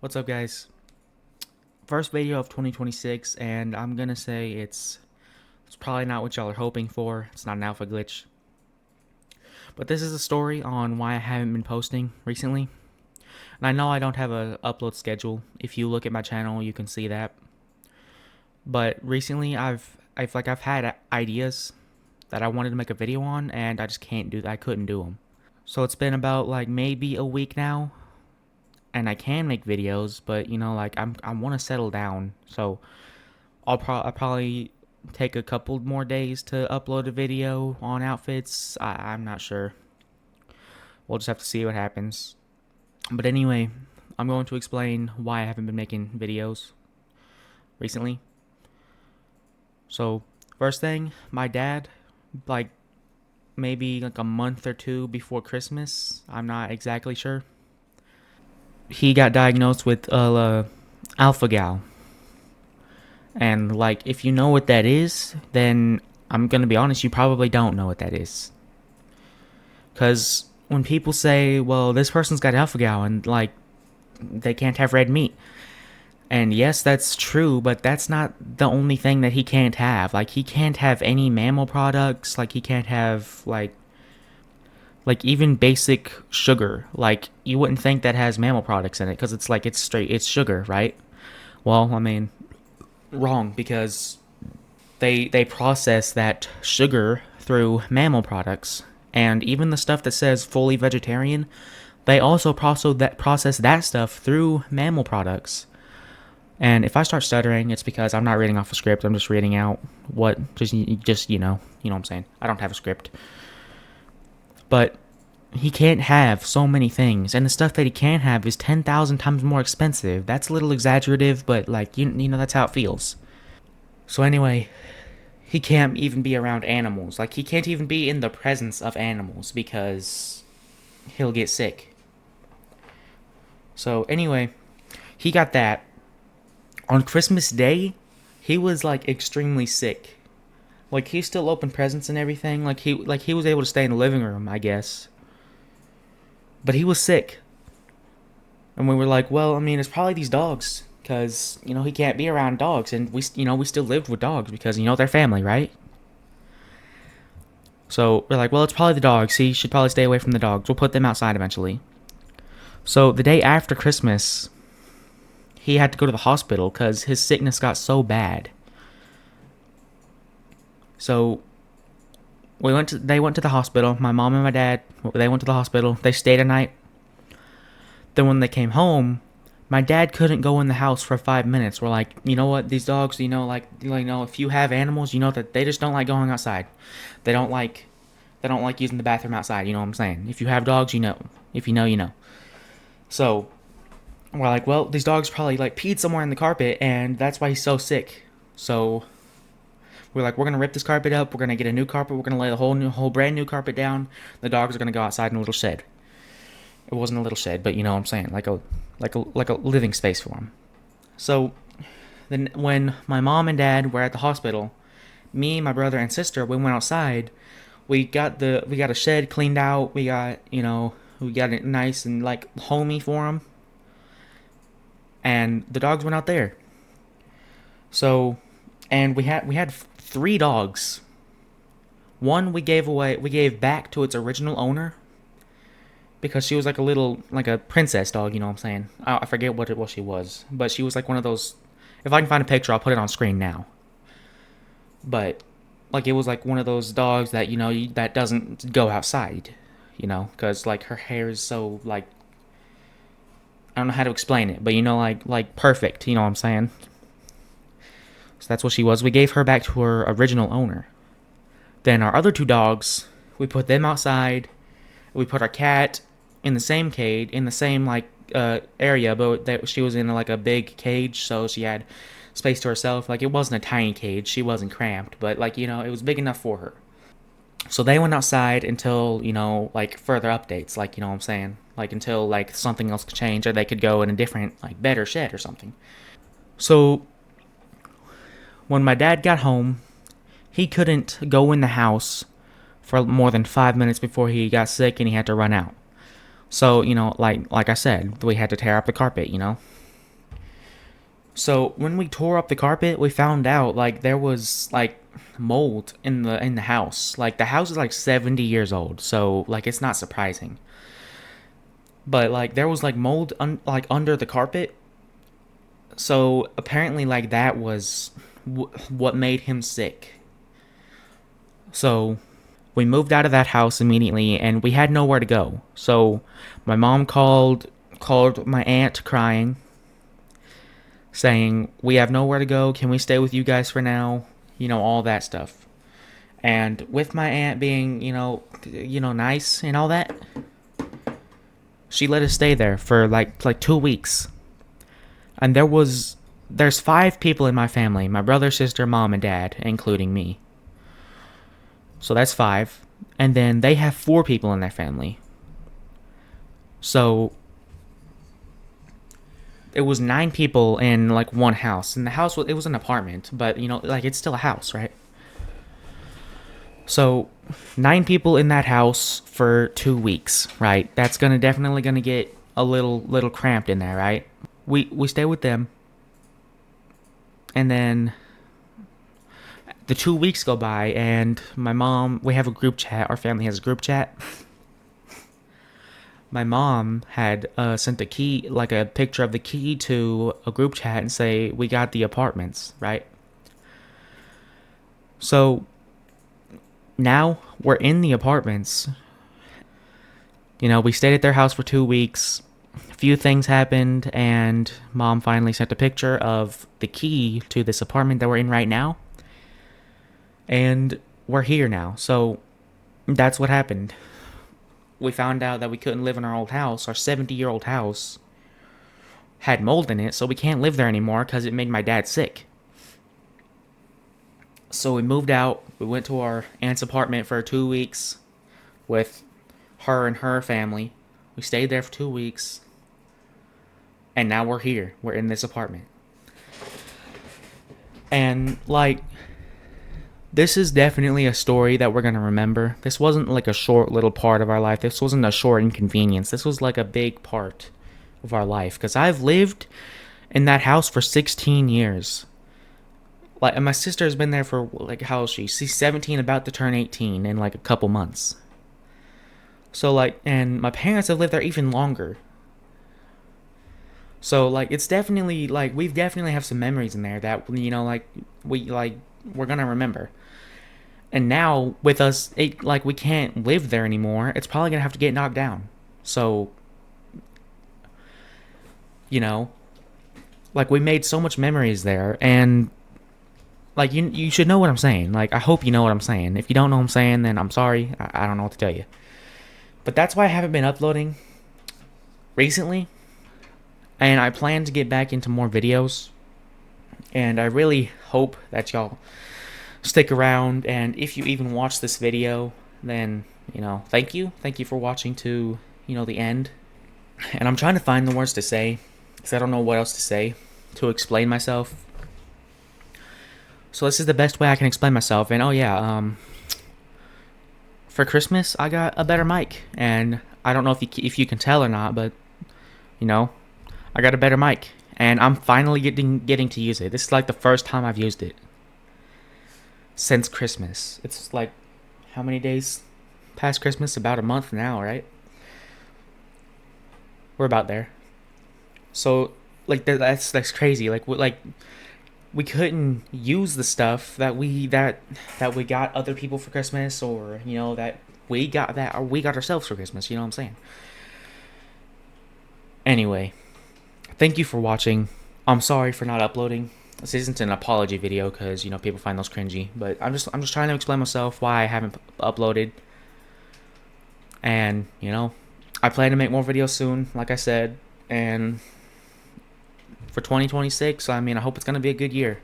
What's up, guys? First video of 2026, and I'm gonna say it's probably not what y'all are hoping for. It's not an alpha glitch, but this is a story on why I haven't been posting recently. And I know I don't have a upload schedule. If you look at my channel, you can see that. But recently, I've had ideas that I wanted to make a video on, and I just can't do that. I couldn't do them. So it's been about like maybe a week now, and I can make videos, but I want to settle down. So I'll probably take a couple more days to upload a video on outfits. I'm not sure. We'll just have to see what happens. But anyway, I'm going to explain why I haven't been making videos recently. So first thing, my dad, like maybe like a month or two before Christmas, I'm not exactly sure, he got diagnosed with alpha-gal. And like, if you know what that is, then I'm gonna be honest, you probably don't know what that is. Cause when people say, "Well, this person's got alpha-gal," and like, they can't have red meat, and yes, that's true, but that's not the only thing that he can't have. Like, he can't have any mammal products. Like, he can't have like even basic sugar. Like, you wouldn't think that has mammal products in it, because it's sugar, right? Well, I mean, wrong, because they process that sugar through mammal products, and even the stuff that says fully vegetarian, they also process that stuff through mammal products. And if I start stuttering, it's because I'm not reading off a script. I'm just reading out what just you know what I'm saying. I don't have a script, but he can't have so many things, and the stuff that he can have is 10,000 times more expensive. That's a little exaggerative, but like you know that's how it feels. So anyway, he can't even be around animals. Like, he can't even be in the presence of animals because he'll get sick. So anyway, he got that. On Christmas Day, he was like extremely sick. Like, he still opened presents and everything. Like he was able to stay in the living room, I guess. But he was sick. And we were like, well, I mean, it's probably these dogs, because he can't be around dogs, and we still lived with dogs because they're family, right? So we're like, well, it's probably the dogs. He should probably stay away from the dogs. We'll put them outside eventually. So the day after Christmas, he had to go to the hospital because his sickness got so bad. So they went to the hospital. My mom and my dad, they went to the hospital. They stayed a night. Then when they came home, my dad couldn't go in the house for 5 minutes. We're like, you know what? These dogs, if you have animals, you know that they just don't like going outside. They don't like using the bathroom outside. You know what I'm saying? If you have dogs, you know. If you know, you know. So we're like, well, these dogs probably like peed somewhere in the carpet, and that's why he's so sick. So we're like, we're gonna rip this carpet up. We're gonna get a new carpet. We're gonna lay the whole brand new carpet down. The dogs are gonna go outside in a little shed. It wasn't a little shed, but you know what I'm saying, like a living space for him. So then when my mom and dad were at the hospital, me, my brother, and sister, we went outside. We got a shed cleaned out. We got it nice and like homey for him. And the dogs went out there. So, and we had three dogs. One we gave back to its original owner, because she was like a princess dog, you know what I'm saying? I forget what she was, but she was like one of those. If I can find a picture, I'll put it on screen now. But like, it was like one of those dogs that that doesn't go outside, because like her hair is so like, I don't know how to explain it, but like perfect, you know what I'm saying? So that's what she was. We gave her back to her original owner. Then our other two dogs, we put them outside. We put our cat in the same cage, in the same like area, but that she was in like a big cage, so she had space to herself. Like, it wasn't a tiny cage, she wasn't cramped, but like it was big enough for her. So they went outside until like further updates, like what I'm saying, like until like something else could change, or they could go in a different like better shed or something. So when my dad got home, he couldn't go in the house for more than 5 minutes before he got sick and he had to run out. So, like I said, we had to tear up the carpet. So when we tore up the carpet, we found out like there was like mold in the house. Like the house is like 70 years old, so like it's not surprising. But like there was like mold like under the carpet. So apparently like that was what made him sick. So we moved out of that house immediately and we had nowhere to go. So my mom called my aunt crying, saying, "We have nowhere to go. Can we stay with you guys for now?" You know, all that stuff. And with my aunt being, nice and all that, she let us stay there for like 2 weeks. And there's 5 people in my family: my brother, sister, mom, and dad, including me. So that's 5. And then they have 4 people in their family. So it was 9 people in like one house. And the house was, it was an apartment, but like it's still a house, right? So 9 people in that house for 2 weeks, right? That's definitely gonna get a little cramped in there, right? We stay with them, and then the 2 weeks go by, and my mom, we have a group chat. Our family has a group chat. My mom had sent a key, like a picture of the key, to a group chat and say, "We got the apartments," right? So now we're in the apartments. We stayed at their house for 2 weeks. A few things happened, and mom finally sent a picture of the key to this apartment that we're in right now. And we're here now. So that's what happened. We found out that we couldn't live in our old house. Our 70-year-old house had mold in it, so we can't live there anymore because it made my dad sick. So we moved out. We went to our aunt's apartment for 2 weeks with her and her family. We stayed there for 2 weeks. And now we're here. We're in this apartment. And like, this is definitely a story that we're going to remember. This wasn't like a short little part of our life. This wasn't a short inconvenience. This was like a big part of our life. Because I've lived in that house for 16 years. Like, and my sister has been there for, like, how old is she? She's 17, about to turn 18 in like a couple months. So like, and my parents have lived there even longer. So like, it's definitely like, we've definitely have some memories in there that like we're gonna remember. And now with us, like we can't live there anymore. It's probably gonna have to get knocked down. So, you know, like we made so much memories there, and like you should know what I'm saying. Like I hope you know what I'm saying. If you don't know what I'm saying, then I'm sorry. I don't know what to tell you. But that's why I haven't been uploading recently, and I plan to get back into more videos. And I really hope that y'all stick around, and if you even watch this video, then thank you for watching to the end. And I'm trying to find the words to say because I don't know what else to say to explain myself. So this is the best way I can explain myself. And oh yeah, for Christmas I got a better mic, and I don't know if you can tell or not, but I got a better mic, and I'm finally getting to use it. This is like the first time I've used it since Christmas. It's like, how many days past Christmas? About a month now, right? We're about there. So like that's crazy. Like we couldn't use the stuff that we got other people for Christmas, or that we got ourselves for Christmas. You know what I'm saying? Anyway, thank you for watching. I'm sorry for not uploading. This isn't an apology video because people find those cringy, but I'm just trying to explain myself why I haven't uploaded. And I plan to make more videos soon, like I said, and for 2026, I hope it's gonna be a good year.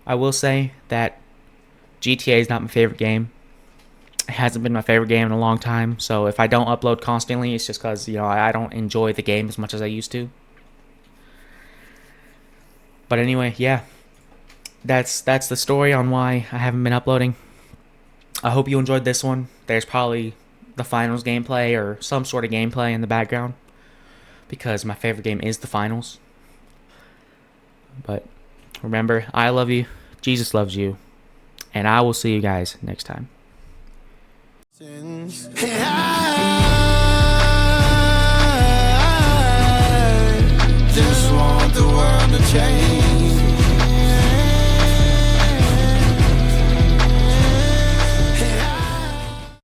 I will say that GTA is not my favorite game. It hasn't been my favorite game in a long time, so if I don't upload constantly, it's just because I don't enjoy the game as much as I used to. But anyway, yeah, that's the story on why I haven't been uploading. I hope you enjoyed this one. There's probably the finals gameplay or some sort of gameplay in the background because my favorite game is the finals. But remember, I love you, Jesus loves you, and I will see you guys next time.